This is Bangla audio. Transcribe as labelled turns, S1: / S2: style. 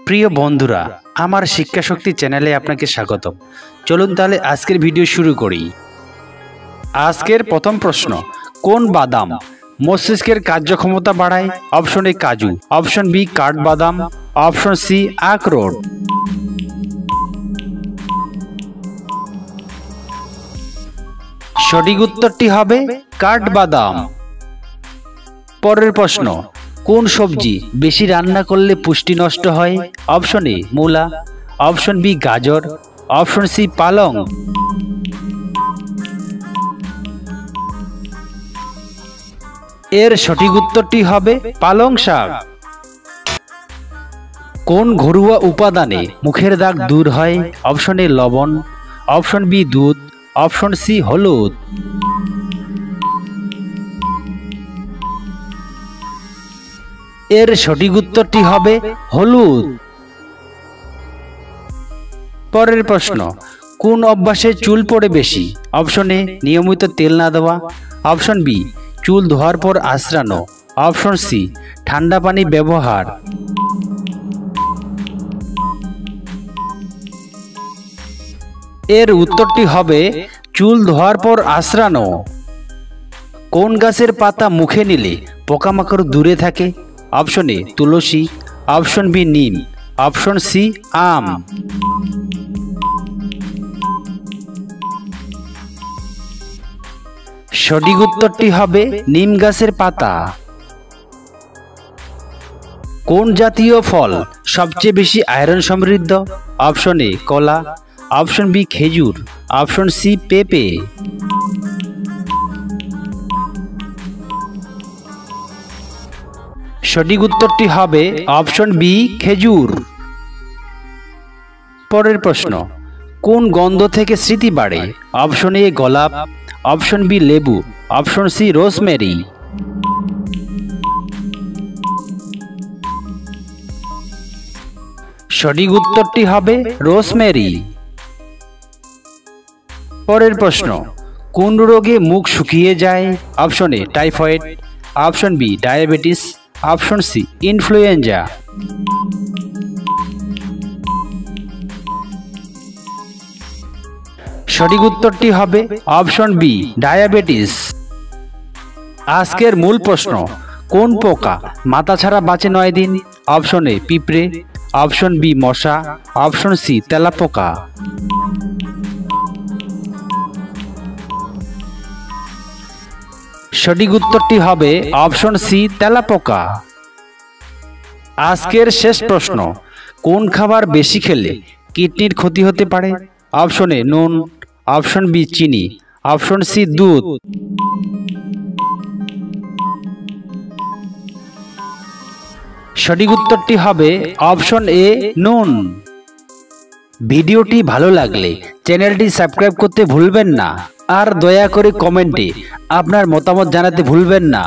S1: প্রিয় বন্ধুরা, আমার শিক্ষা শক্তি চ্যানেলে আপনাকে স্বাগত। চলুন তাহলে আজকের ভিডিও শুরু করি। আজকের প্রথম প্রশ্ন, কোন বাদাম মস্তিষ্কের কার্যক্ষমতা বাড়ায়? অপশন এ কাজু, অপশন বি কাঠবাদাম, অপশন সি আখরোট। সঠিক উত্তরটি হবে কাঠবাদাম। পরের প্রশ্ন, কোন সবজি বেশি রান্না করলে পুষ্টি নষ্ট হয়? অপশন এ মূলা, অপশন বি গাজর, অপশন সি পালং। এর সঠিক উত্তরটি হবে পালং শাক। কোন ঘরোয়া উপাদানে মুখের দাগ দূর হয়? অপশন এ লবণ, অপশন বি দুধ, অপশন সি হলুদ। এর সঠিক উত্তরটি হবে হলুদ। পরের প্রশ্ন, কোন অভ্যাসে চুল পড়ে বেশি? অপশন এ নিয়মিত তেল না দেওয়া, অপশন বি চুল ধোয়ার পর আঁচড়ানো, অপশন সি ঠান্ডা পানি ব্যবহার। এর উত্তরটি হবে চুল ধোয়ার পর আঁচড়ানো। কোন গাছের পাতা মুখে নিলে পোকামাকড় দূরে থাকে? অপশন এ তুলসী, অপশন বি নিম, অপশন সি আম। সঠিক উত্তরটি হবে নিম গাছের পাতা। কোন জাতীয় ফল সবচেয়ে বেশি আয়রন সমৃদ্ধ? অপশন এ কলা, অপশন বি খেজুর, অপশন সি পেঁপে। সঠিক উত্তরটি হবে অপশন বি খেজুর। পরের প্রশ্ন, কোন গন্ধ থেকে স্মৃতি বাড়ে? অপশন এ গোলাপ, অপশন বি লেবু, অপশন সি রোজমেরি। সঠিক উত্তরটি হবে রোজমেরি। পরের প্রশ্ন, কোন রোগে মুখ শুকিয়ে যায়? Option A typhoid, option B diabetes, option C influenza. সঠিক উত্তরটি হবে অপশন বি ডায়াবেটিস। আজকের মূল প্রশ্ন, কোন পোকা মাথা ছাড়া বাঁচে 9 দিন? অপশন এ পিঁপড়ে, অপশন বি মশা, অপশন সি তেলাপোকা। সঠিক উত্তরটি হবে অপশন সি তেলাপোকা। আজকের শেষ প্রশ্ন, কোন খাবার বেশি খেলে কিডনির ক্ষতি হতে পারে? অপশন এ নুন, অপশন বি চিনি, অপশন সি দুধ। সঠিক উত্তরটি হবে অপশন এ নুন। ভিডিওটি ভালো লাগলে চ্যানেলটি সাবস্ক্রাইব করতে ভুলবেন না, আর দয়া করে কমেন্টে আপনার মতামত জানাতে ভুলবেন না।